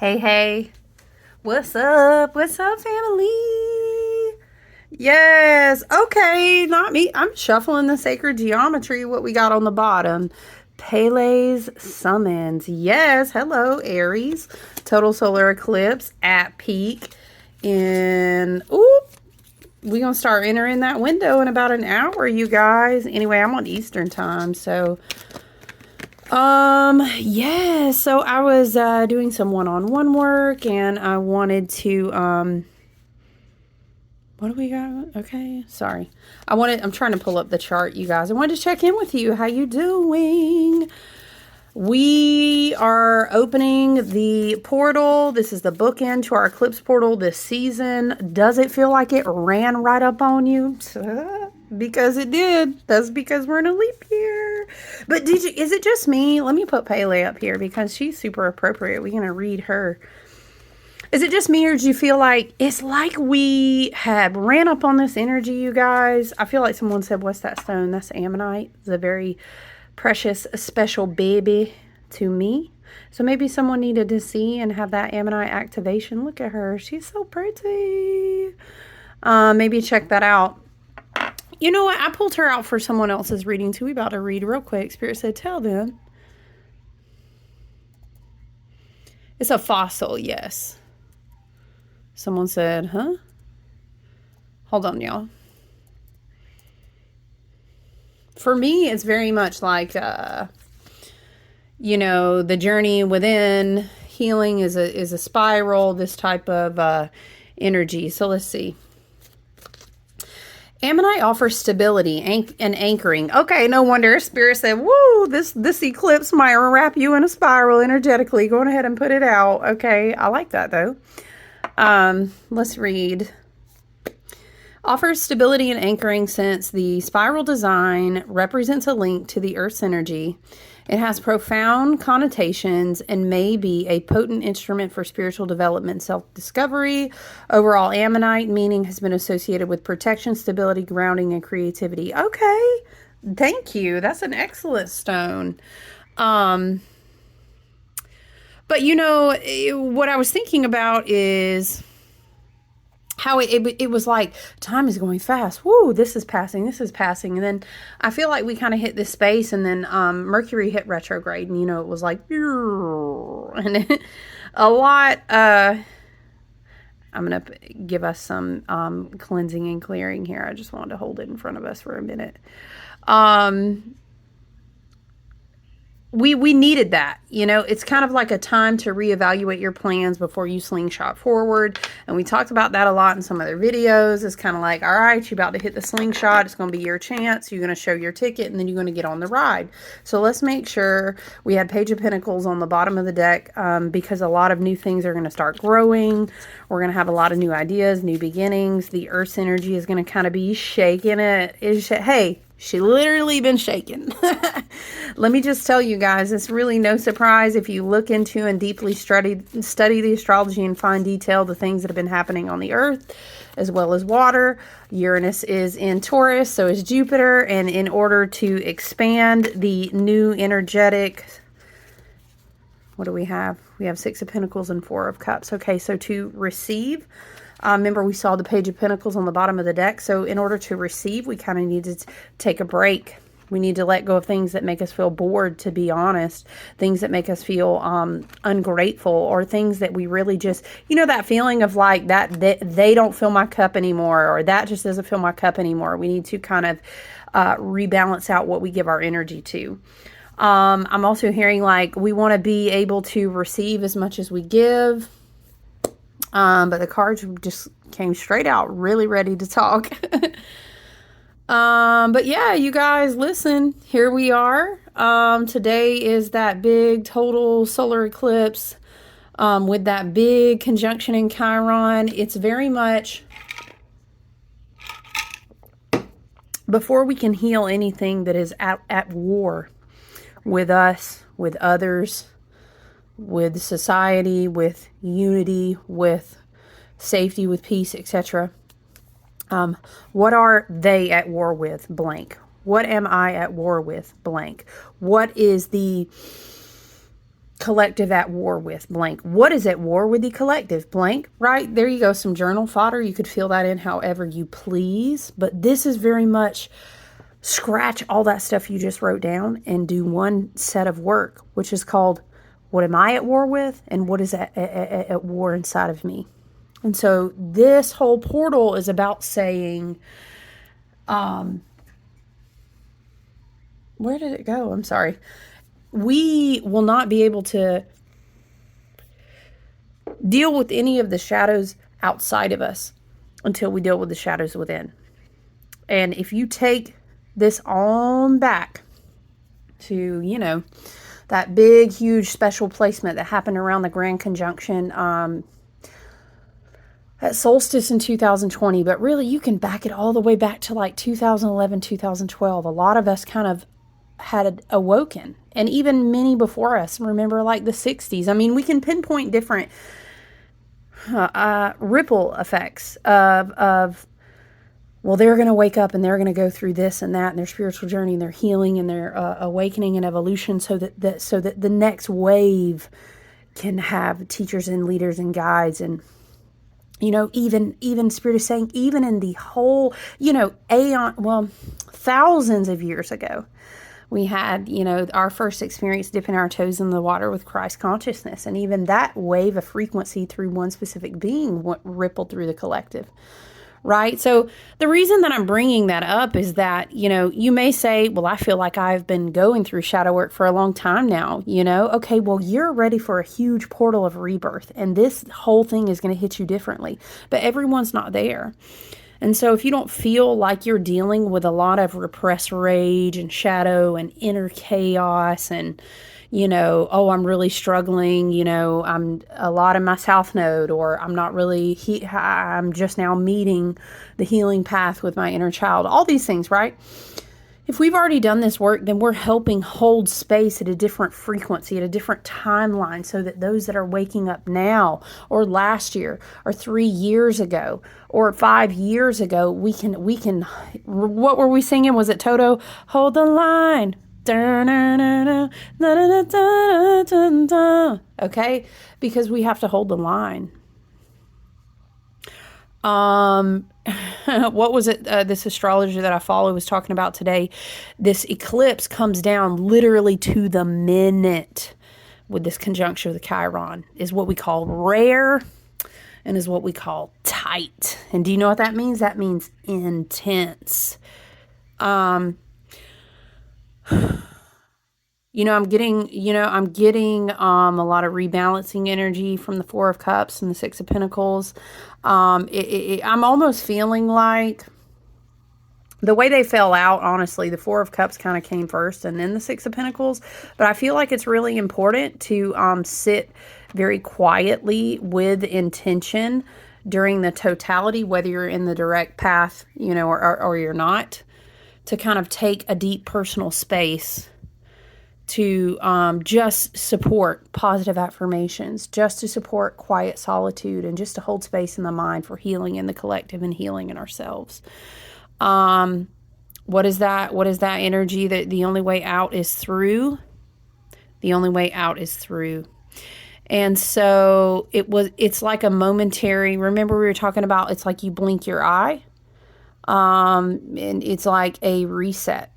Hey, hey. What's up? What's up, family? Yes. Okay, not me. I'm shuffling the sacred geometry, what we got on the bottom. Pele's summons. Yes. Hello, Aries. Total solar eclipse at peak. And, we're going to start entering that window in about an hour, you guys. Anyway, I'm on Eastern time, so yeah, so I was doing some one-on-one work and I wanted to what do we got? Okay, sorry. I'm trying to pull up the chart, you guys. I wanted to check in with you. How you doing? We are opening the portal. This is the bookend to our eclipse portal this season. Does it feel like it ran right up on you? Because it did. That's because we're in a leap year. But is it just me? Let me put Pele up here because she's super appropriate. We're going to read her. Is it just me, or do you feel like it's like we had ran up on this energy, you guys? I feel like someone said, what's that stone? That's ammonite. It's a very precious, special baby to me. So maybe someone needed to see and have that ammonite activation. Look at her. She's so pretty. Maybe check that out. You know what? I pulled her out for someone else's reading too. We about to read real quick. Spirit said, tell them. It's a fossil, yes. Someone said, huh? Hold on, y'all. For me, it's very much like, the journey within. Healing is a spiral, this type of energy. So let's see. Ammonite offers stability and anchoring. Okay, no wonder Spirit said, woo, this eclipse might wrap you in a spiral energetically. Go ahead and put it out. Okay, I like that though. Let's read. Offers stability and anchoring since the spiral design represents a link to the Earth's energy. It has profound connotations and may be a potent instrument for spiritual development and self-discovery. Overall, ammonite meaning has been associated with protection, stability, grounding, and creativity. Okay, thank you. That's an excellent stone. But what I was thinking about is how it was like time is going fast. Woo, this is passing. And then I feel like we kind of hit this space, and then Mercury hit retrograde, and it was like, and a lot. I'm going to give us some cleansing and clearing here. I just wanted to hold it in front of us for a minute. We needed that. It's kind of like a time to reevaluate your plans before you slingshot forward. And we talked about that a lot in some other videos. It's kind of like, all right, you're about to hit the slingshot. It's going to be your chance. You're going to show your ticket, and then you're going to get on the ride. So let's make sure we had Page of Pentacles on the bottom of the deck because a lot of new things are going to start growing. We're going to have a lot of new ideas, new beginnings. The Earth's energy is going to kind of be shaking it. Hey, she literally been shaken. Let me just tell you guys, it's really no surprise if you look into and deeply study the astrology and find detail the things that have been happening on the earth as well as water. Uranus is in Taurus, so is Jupiter. And in order to expand the new energetic, what do we have? We have Six of Pentacles and Four of Cups. Okay, so to receive, remember, we saw the Page of Pentacles on the bottom of the deck. So in order to receive, we kind of need to take a break. We need to let go of things that make us feel bored, to be honest. Things that make us feel ungrateful, or things that we really just, that feeling of like that they don't fill my cup anymore, or that just doesn't fill my cup anymore. We need to kind of rebalance out what we give our energy to. I'm also hearing like we want to be able to receive as much as we give. But the cards just came straight out, really ready to talk. But yeah, you guys, listen, here we are. Today is that big total solar eclipse, with that big conjunction in Chiron. It's very much before we can heal anything that is at war with us, with others, with society, with unity, with safety, with peace, etc. What are they at war with? Blank. What am I at war with? Blank. What is the collective at war with blank. What is at war with the collective? Blank, right? There you go. Some journal fodder. You could fill that in however you please. But this is very much scratch all that stuff you just wrote down and do one set of work, which is called, what am I at war with? And what is at war inside of me? And so this whole portal is about saying, where did it go? I'm sorry. We will not be able to deal with any of the shadows outside of us until we deal with the shadows within. And if you take this on back to, you know, that big, huge special placement that happened around the Grand Conjunction at solstice in 2020, but really you can back it all the way back to like 2011, 2012. A lot of us kind of had awoken, and even many before us. Remember, like the 60s. I mean, we can pinpoint different ripple effects of well, they're going to wake up and they're going to go through this and that and their spiritual journey and their healing and their awakening and evolution, so that the next wave can have teachers and leaders and guides. And you know, even Spirit is saying, even in the whole, you know, thousands of years ago, we had, you know, our first experience dipping our toes in the water with Christ consciousness. And even that wave of frequency through one specific being rippled through the collective, right? So the reason that I'm bringing that up is that, you know, you may say, well, I feel like I've been going through shadow work for a long time now, you know? Okay, well, you're ready for a huge portal of rebirth, and this whole thing is going to hit you differently, but everyone's not there. And so if you don't feel like you're dealing with a lot of repressed rage and shadow and inner chaos and, you know, oh, I'm really struggling, you know, I'm a lot in my South Node, or I'm not really, I'm just now meeting the healing path with my inner child, all these things, right? If we've already done this work, then we're helping hold space at a different frequency, at a different timeline, so that those that are waking up now, or last year, or 3 years ago, or 5 years ago, we can, what were we singing? Was it Toto? Hold the line. Okay? Because we have to hold the line. What was it? This astrologer that I follow was talking about today. This eclipse comes down literally to the minute with this conjunction with the Chiron, is what we call rare and is what we call tight. And do you know what that means? That means intense. You know, I'm getting a lot of rebalancing energy from the Four of Cups and the Six of Pentacles. I'm almost feeling like the way they fell out, honestly, the Four of Cups kind of came first and then the Six of Pentacles. But I feel like it's really important to sit very quietly with intention during the totality, whether you're in the direct path, you know, or you're not, to kind of take a deep personal space to just support positive affirmations, just to support quiet solitude, and just to hold space in the mind for healing in the collective and healing in ourselves. What is that? What is that energy? That the only way out is through? The only way out is through. And so it's like a momentary, remember we were talking about, it's like you blink your eye. And it's like a reset.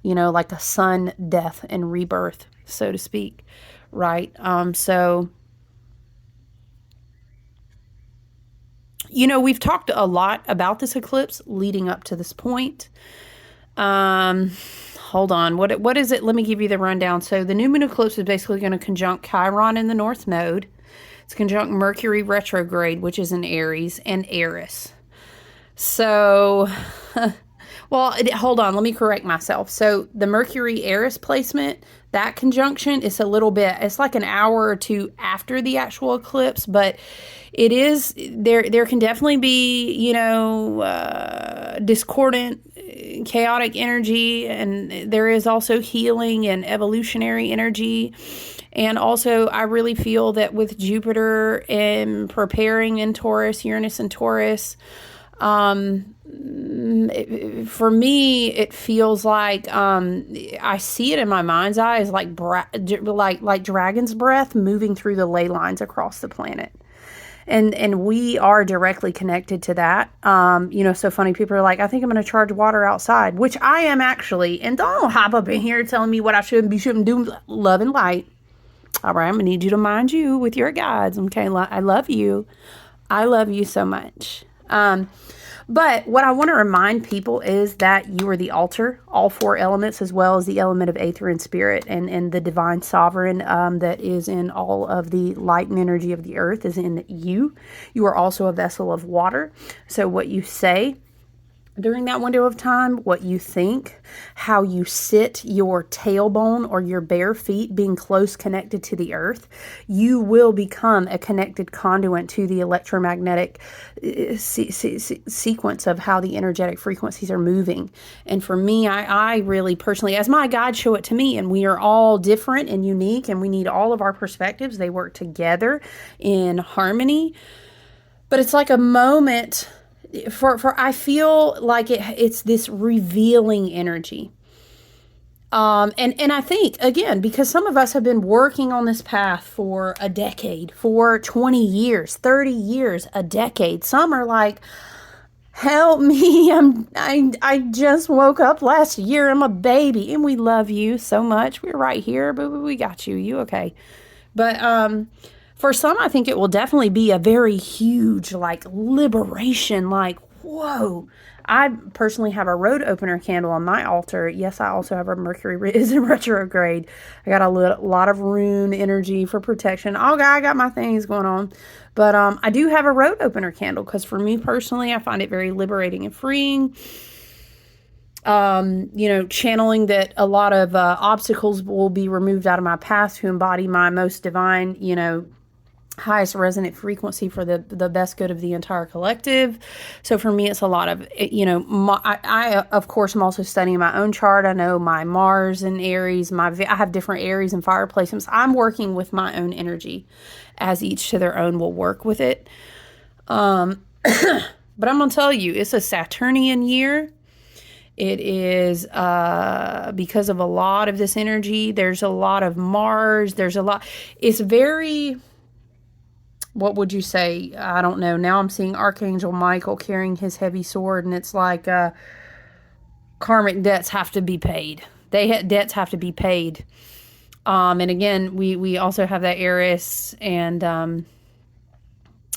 You know, like a sun death and rebirth, so to speak, right? So, you know, we've talked a lot about this eclipse leading up to this point. Hold on. What is it? Let me give you the rundown. So the new moon eclipse is basically going to conjunct Chiron in the North Node. It's conjunct Mercury retrograde, which is in Aries, and Eris. So... Well, hold on. Let me correct myself. So the Mercury Eris placement, that conjunction is a little bit, it's like an hour or two after the actual eclipse, but it is, there can definitely be, you know, discordant, chaotic energy, and there is also healing and evolutionary energy. And also, I really feel that with Jupiter and preparing in Taurus, Uranus and Taurus, for me, it feels like I see it in my mind's eye as like like dragon's breath moving through the ley lines across the planet. And we are directly connected to that. So funny, people are like, I think I'm going to charge water outside, which I am actually. And don't hop up in here telling me what I shouldn't do. Love and light. All right, I'm going to need you to mind you with your guides. Okay, I love you. I love you so much. But what I want to remind people is that you are the altar, all four elements, as well as the element of aether and spirit, and the divine sovereign that is in all of the light and energy of the earth is in you. You are also a vessel of water. So what you say during that window of time, what you think, how you sit, your tailbone or your bare feet being close connected to the earth, you will become a connected conduit to the electromagnetic sequence of how the energetic frequencies are moving. And for me, I really personally, as my guides show it to me, and we are all different and unique, and we need all of our perspectives. They work together in harmony. But it's like a moment for I feel like it's this revealing energy. And I think, again, because some of us have been working on this path for a decade, for 20 years, 30 years, a decade. Some are like, help me. I just woke up last year. I'm a baby. And we love you so much. We're right here, but we got you. You okay? But for some, I think it will definitely be a very huge, like, liberation, like, whoa. I personally have a road opener candle on my altar. Yes, I also have a Mercury is in retrograde. I got a lot of rune energy for protection. I got my things going on. But I do have a road opener candle because for me personally, I find it very liberating and freeing. Channeling that a lot of obstacles will be removed out of my path to embody my most divine, highest resonant frequency for the best good of the entire collective. So for me, it's a lot of, I of course, I'm also studying my own chart. I know my Mars and Aries, I have different Aries and fire placements. I'm working with my own energy as each to their own will work with it. But I'm going to tell you, it's a Saturnian year. It is because of a lot of this energy. There's a lot of Mars. It's very, what would you say? I don't know. Now I'm seeing Archangel Michael carrying his heavy sword, and it's like karmic debts have to be paid. Debts have to be paid. And again, we also have that Aries, and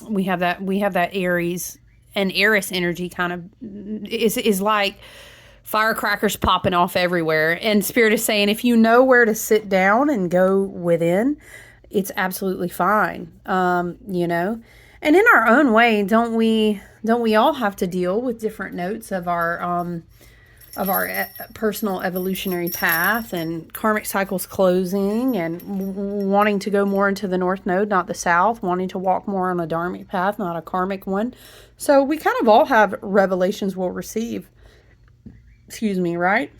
we have that Aries, and Aries energy kind of is like firecrackers popping off everywhere. And Spirit is saying, if you know where to sit down and go within, it's absolutely fine. And in our own way, don't we all have to deal with different notes of our personal evolutionary path and karmic cycles closing and wanting to go more into the North Node, not the South, wanting to walk more on a dharmic path, not a karmic one. So we kind of all have revelations we'll receive. Excuse me, right?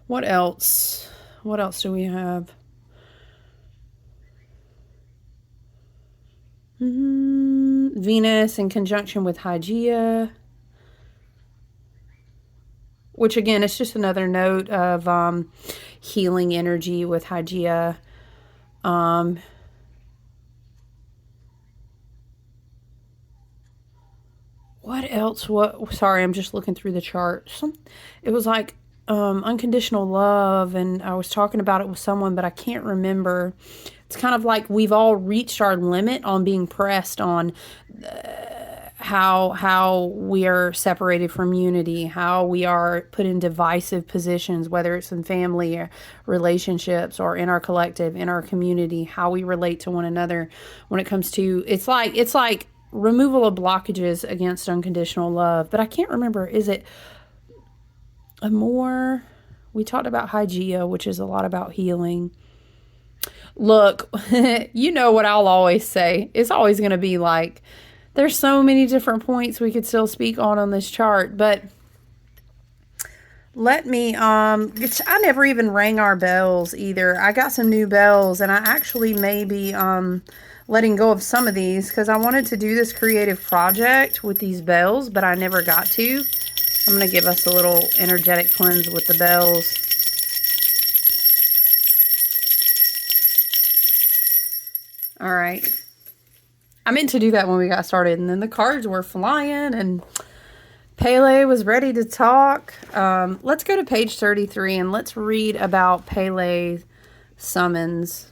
What else? What else do we have? Venus in conjunction with Hygeia. Which, again, it's just another note of healing energy with Hygeia. What else? Sorry, I'm just looking through the chart. It was like unconditional love, and I was talking about it with someone, but I can't remember. It's kind of like we've all reached our limit on being pressed on how we are separated from unity, how we are put in divisive positions, whether it's in family or relationships or in our collective, in our community, how we relate to one another when it comes to, it's like removal of blockages against unconditional love. But I can't remember, is it Amor? We talked about Hygeia, which is a lot about healing. Look, you know what I'll always say. It's always going to be like, there's so many different points we could still speak on this chart, but let me, I never even rang our bells either. I got some new bells, and I actually maybe letting go of some of these because I wanted to do this creative project with these bells, but I never got to. I'm going to give us a little energetic cleanse with the bells. All right. I meant to do that when we got started, and then the cards were flying, and Pele was ready to talk. Let's go to page 33, and let's read about Pele's summons.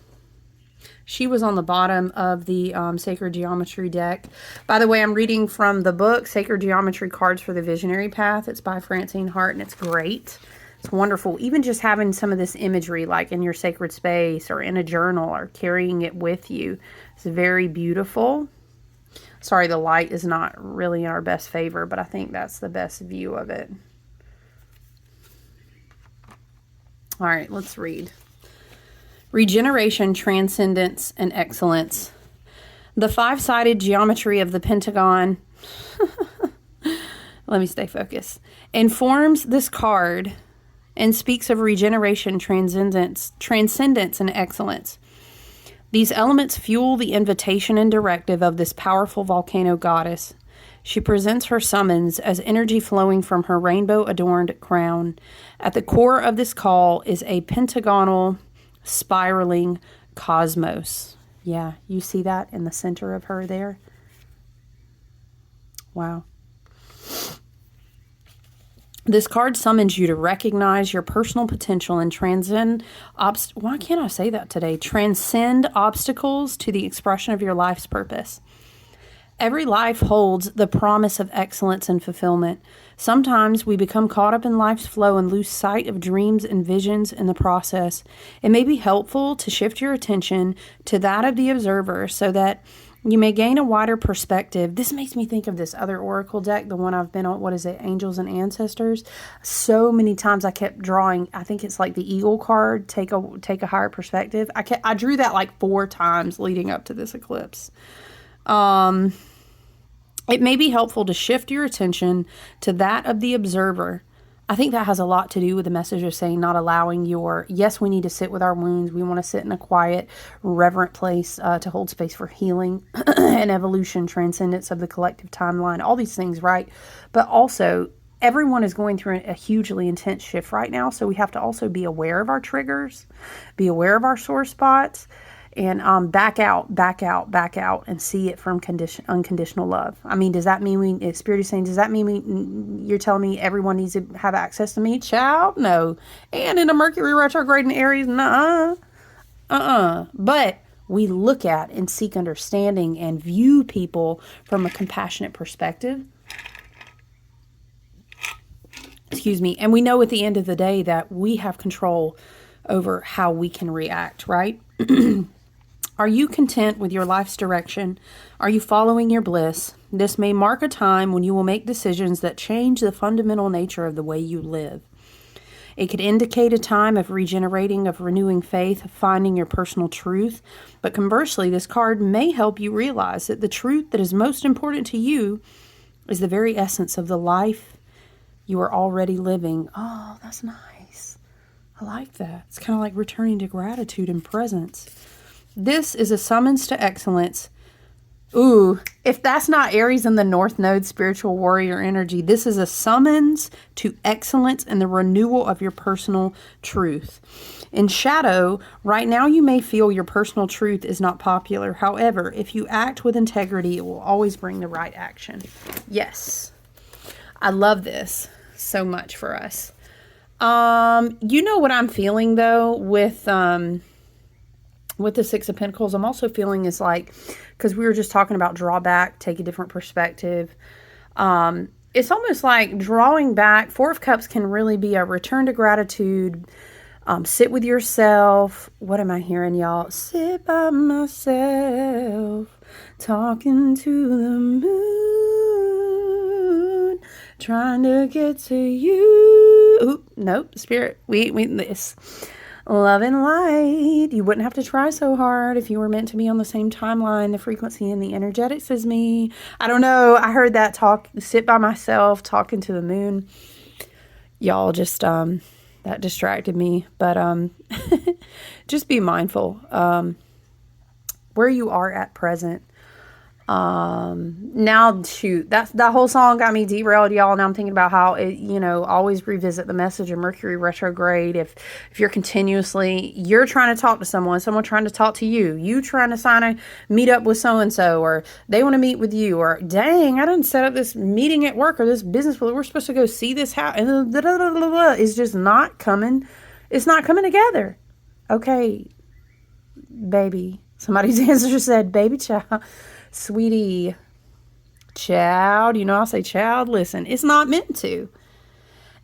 She was on the bottom of the Sacred Geometry deck. By the way, I'm reading from the book, Sacred Geometry Cards for the Visionary Path. It's by Francine Hart, and it's great. It's wonderful. Even just having some of this imagery, like in your sacred space or in a journal or carrying it with you, it's very beautiful. Sorry, the light is not really in our best favor, but I think that's the best view of it. All right, let's read. Regeneration, transcendence, and excellence. The five-sided geometry of the pentagon, let me stay focused, informs this card and speaks of regeneration, transcendence, and excellence. These elements fuel the invitation and directive of this powerful volcano goddess. She presents her summons as energy flowing from her rainbow-adorned crown. At the core of this call is a pentagonal, spiraling cosmos. Yeah, you see that in the center of her there? Wow. This card summons you to recognize your personal potential and transcend why can't I say that today? Transcend obstacles to the expression of your life's purpose. Every life holds the promise of excellence and fulfillment. Sometimes we become caught up in life's flow and lose sight of dreams and visions in the process. It may be helpful to shift your attention to that of the observer so that you may gain a wider perspective. This makes me think of this other oracle deck, the one I've been on, what is it, Angels and Ancestors. So many times I kept drawing, I think it's like the Eagle card, take a higher perspective. I drew that like 4 times leading up to this eclipse. It may be helpful to shift your attention to that of the observer. I think that has a lot to do with the message of saying not allowing yes, we need to sit with our wounds. We want to sit in a quiet, reverent place to hold space for healing and evolution, transcendence of the collective timeline, all these things, right? But also, everyone is going through a hugely intense shift right now, so we have to also be aware of our triggers, be aware of our sore spots, and back out, and see it from unconditional love. I mean, does that mean Spirit is saying, does that mean you're telling me everyone needs to have access to me? Child, no. And in a Mercury retrograde in Aries, But we look at and seek understanding and view people from a compassionate perspective. Excuse me. And we know at the end of the day that we have control over how we can react, right? Are you content with your life's direction? Are you following your bliss? This may mark a time when you will make decisions that change the fundamental nature of the way you live. It could indicate a time of regenerating, of renewing faith, of finding your personal truth. But conversely, this card may help you realize that the truth that is most important to you is the very essence of the life you are already living. Oh, that's nice. I like that. It's kind of like returning to gratitude and presence. This is a summons to excellence. Ooh, if that's not Aries in the North Node spiritual warrior energy, this is a summons to excellence and the renewal of your personal truth. In shadow, right now you may feel your personal truth is not popular. However, if you act with integrity, it will always bring the right action. Yes. I love this so much for us. You know what I'm feeling though with the Six of Pentacles, I'm also feeling is like, because we were just talking about draw back, take a different perspective. It's almost like drawing back. 4 of Cups can really be a return to gratitude. Sit with yourself. What am I hearing, y'all? Sit by myself, talking to the moon, trying to get to you. Oop, nope, Spirit, we this. Love and light. You wouldn't have to try so hard if you were meant to be on the same timeline, the frequency and the energetics as me. I don't know. I heard that talk, sit by myself, talking to the moon. Y'all just, that distracted me. But just be mindful. where you are at present. Now shoot, that whole song got me derailed, y'all. Now I'm thinking about how it, always revisit the message of Mercury retrograde. If you're you're trying to talk to someone trying to talk to you trying to sign a meet up with so-and-so, or they want to meet with you, or dang, I didn't set up this meeting at work or this business, we're supposed to go see this house, and it's just not coming. It's not coming together. Okay, baby. Somebody's answer said, baby child. Sweetie, child, I'll say child, listen, it's not meant to.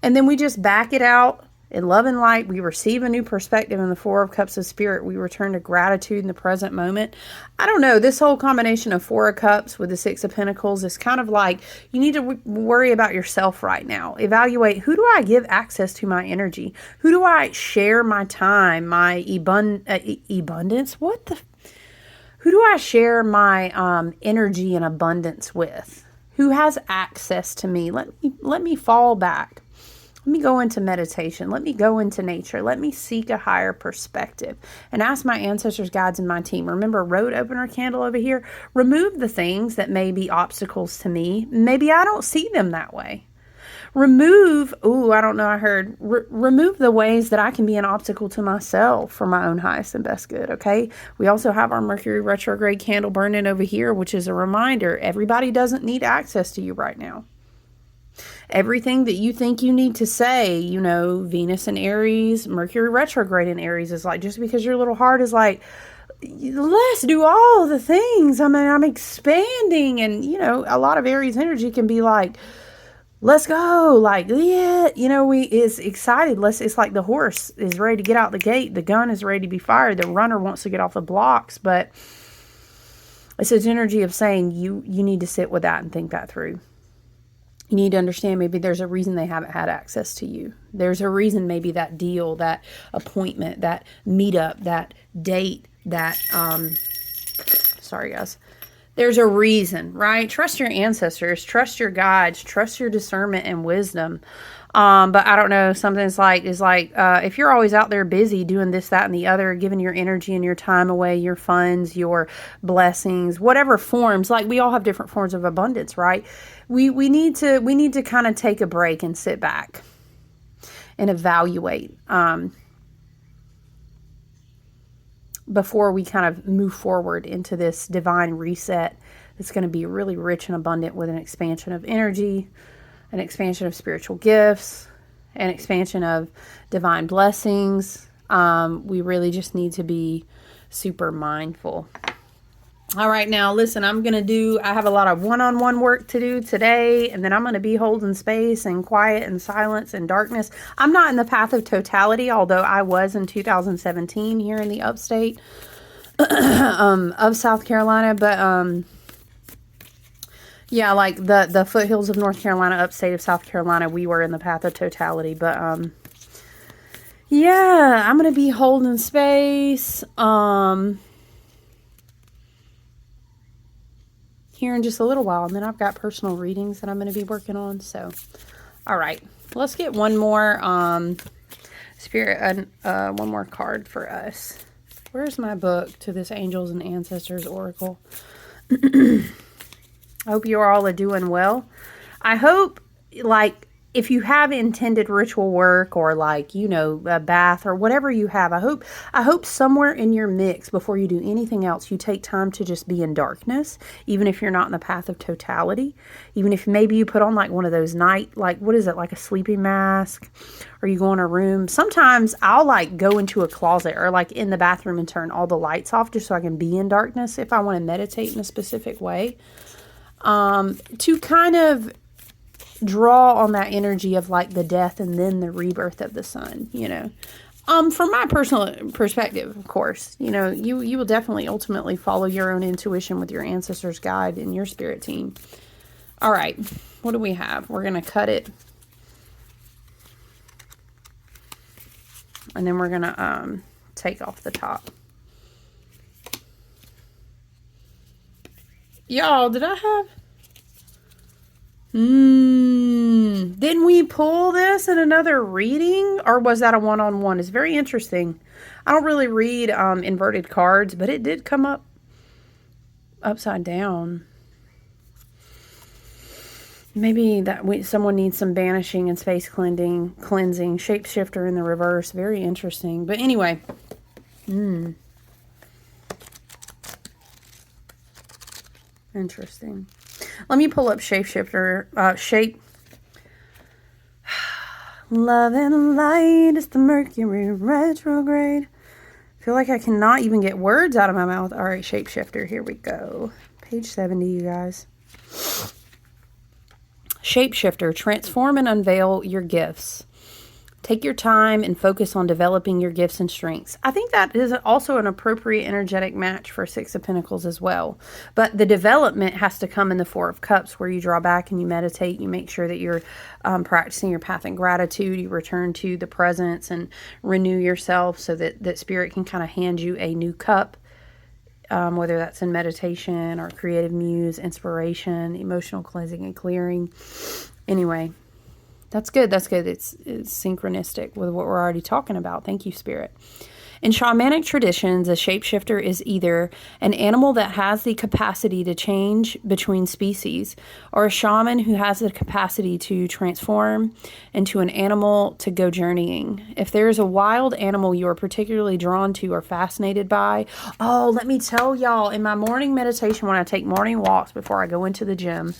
And then we just back it out in love and light. We receive a new perspective in the Four of Cups of Spirit. We return to gratitude in the present moment. I don't know, this whole combination of Four of Cups with the Six of Pentacles is kind of like, you need to worry about yourself right now. Evaluate, who do I give access to my energy? Who do I share my time, my abundance? Who do I share my energy and abundance with? Who has access to me? Let me fall back. Let me go into meditation. Let me go into nature. Let me seek a higher perspective and ask my ancestors, guides, and my team. Remember, road opener candle over here. Remove the things that may be obstacles to me. Maybe I don't see them that way. Remove, remove the ways that I can be an obstacle to myself for my own highest and best good, okay? We also have our Mercury retrograde candle burning over here, which is a reminder, everybody doesn't need access to you right now. Everything that you think you need to say, Venus in Aries, Mercury retrograde in Aries is like, just because your little heart is like, let's do all the things. I'm expanding. And, a lot of Aries energy can be like, let's go, like, yeah, is excited. It's like the horse is ready to get out the gate. The gun is ready to be fired. The runner wants to get off the blocks, but it's this energy of saying you need to sit with that and think that through. You need to understand maybe there's a reason they haven't had access to you. There's a reason maybe that deal, that appointment, that meetup, that date, that, sorry guys. There's a reason, right? Trust your ancestors, trust your guides, trust your discernment and wisdom. But I don't know, something's like, if you're always out there busy doing this, that, and the other, giving your energy and your time away, your funds, your blessings, whatever forms, like we all have different forms of abundance, right? We need to kind of take a break and sit back and evaluate, before we kind of move forward into this divine reset that's going to be really rich and abundant with an expansion of energy, an expansion of spiritual gifts, an expansion of divine blessings. We really just need to be super mindful. All right, now listen, I have a lot of one-on-one work to do today, and then I'm going to be holding space and quiet and silence and darkness. I'm not in the path of totality, although I was in 2017 here in the upstate of South Carolina. But yeah, like the foothills of North Carolina, upstate of South Carolina, we were in the path of totality. But yeah, I'm going to be holding space. Here in just a little while, and then I've got personal readings that I'm going to be working on. So, all right, let's get one more one more card for us. Where's my book to this Angels and Ancestors Oracle? I hope you all are doing well. I hope, like, if you have intended ritual work or like, a bath or whatever you have, I hope somewhere in your mix before you do anything else, you take time to just be in darkness, even if you're not in the path of totality, even if maybe you put on like one of those night, like, what is it? Like a sleeping mask, or you go in a room. Sometimes I'll like go into a closet or like in the bathroom and turn all the lights off just so I can be in darkness if I want to meditate in a specific way, to kind of draw on that energy of like the death and then the rebirth of the sun, from my personal perspective, of course, you will definitely ultimately follow your own intuition with your ancestors' guide and your spirit team. All right, what do we have? We're going to cut it. And then we're going to take off the top. Y'all, did I have... Didn't we pull this in another reading, or was that a one-on-one? It's very interesting. I don't really read inverted cards, but it did come up. upside down. Maybe that someone needs some banishing and space cleansing. Shapeshifter in the reverse. Very interesting. But anyway. Interesting. Let me pull up Shapeshifter. Love and light is the Mercury retrograde. I feel like I cannot even get words out of my mouth. All right, Shapeshifter. Here we go. Page 70, you guys. Shapeshifter, transform and unveil your gifts. Take your time and focus on developing your gifts and strengths. I think that is also an appropriate energetic match for Six of Pentacles as well. But the development has to come in the Four of Cups, where you draw back and you meditate. You make sure that you're practicing your path in gratitude. You return to the presence and renew yourself so that Spirit can kind of hand you a new cup. Whether that's in meditation or creative muse, inspiration, emotional cleansing and clearing. Anyway, that's good. That's good. It's synchronistic with what we're already talking about. Thank you, Spirit. In shamanic traditions, a shapeshifter is either an animal that has the capacity to change between species, or a shaman who has the capacity to transform into an animal to go journeying. If there is a wild animal you are particularly drawn to or fascinated by, oh, let me tell y'all, in my morning meditation, when I take morning walks before I go into the gym,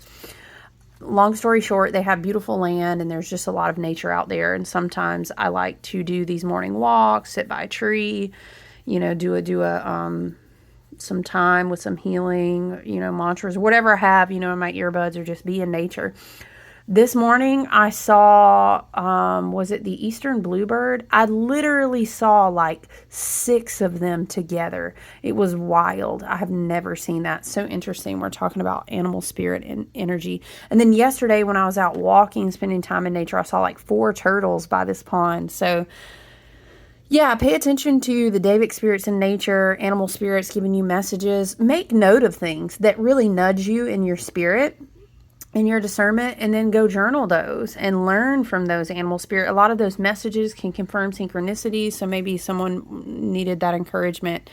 long story short, they have beautiful land and there's just a lot of nature out there. And sometimes I like to do these morning walks, sit by a tree, you know, do some time with some healing, you know, mantras, whatever I have, you know, in my earbuds, or just be in nature. This morning I saw, was it the Eastern bluebird? I literally saw like 6 of them together. It was wild. I have never seen that. So interesting. We're talking about animal spirit and energy. And then yesterday when I was out walking, spending time in nature, I saw like 4 turtles by this pond. So yeah, pay attention to the Davic spirits in nature, animal spirits giving you messages. Make note of things that really nudge you in your spirit, in your discernment, and then go journal those and learn from those animal spirit. A lot of those messages can confirm synchronicities, so maybe someone needed that encouragement.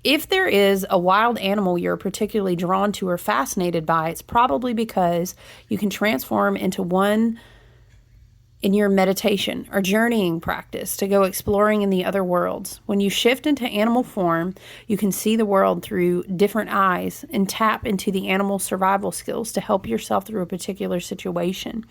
If there is a wild animal you're particularly drawn to or fascinated by, it's probably because you can transform into one in your meditation or journeying practice to go exploring in the other worlds. When you shift into animal form, you can see the world through different eyes and tap into the animal survival skills to help yourself through a particular situation.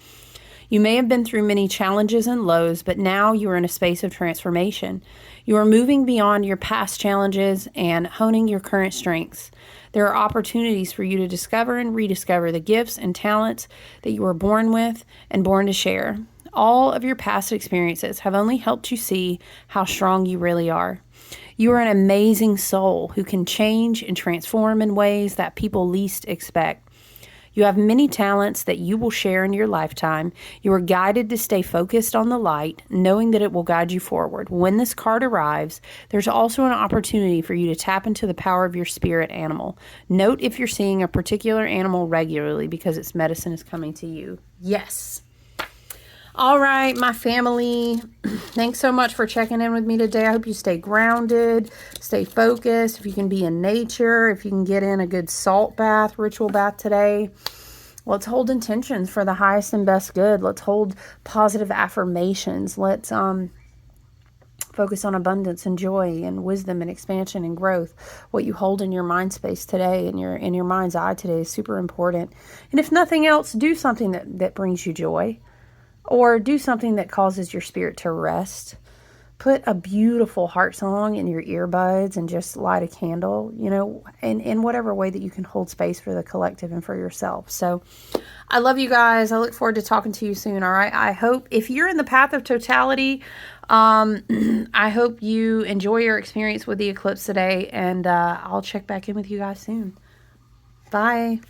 You may have been through many challenges and lows, but now you are in a space of transformation. You are moving beyond your past challenges and honing your current strengths. There are opportunities for you to discover and rediscover the gifts and talents that you were born with and born to share. All of your past experiences have only helped you see how strong you really are. You are an amazing soul who can change and transform in ways that people least expect. You have many talents that you will share in your lifetime. You are guided to stay focused on the light, knowing that it will guide you forward. When this card arrives, there's also an opportunity for you to tap into the power of your spirit animal. Note if you're seeing a particular animal regularly, because its medicine is coming to you. Yes. All right, my family, thanks so much for checking in with me today. I hope you stay grounded, stay focused. If you can be in nature, if you can get in a good salt bath, ritual bath today. Let's hold intentions for the highest and best good. Let's hold positive affirmations. Let's focus on abundance and joy and wisdom and expansion and growth. What you hold in your mind space today and in your mind's eye today is super important. And if nothing else, do something that brings you joy. Or do something that causes your spirit to rest. Put a beautiful heart song in your earbuds and just light a candle, you know, in whatever way that you can hold space for the collective and for yourself. So I love you guys. I look forward to talking to you soon, all right? I hope if you're in the path of totality, I hope you enjoy your experience with the eclipse today, and I'll check back in with you guys soon. Bye.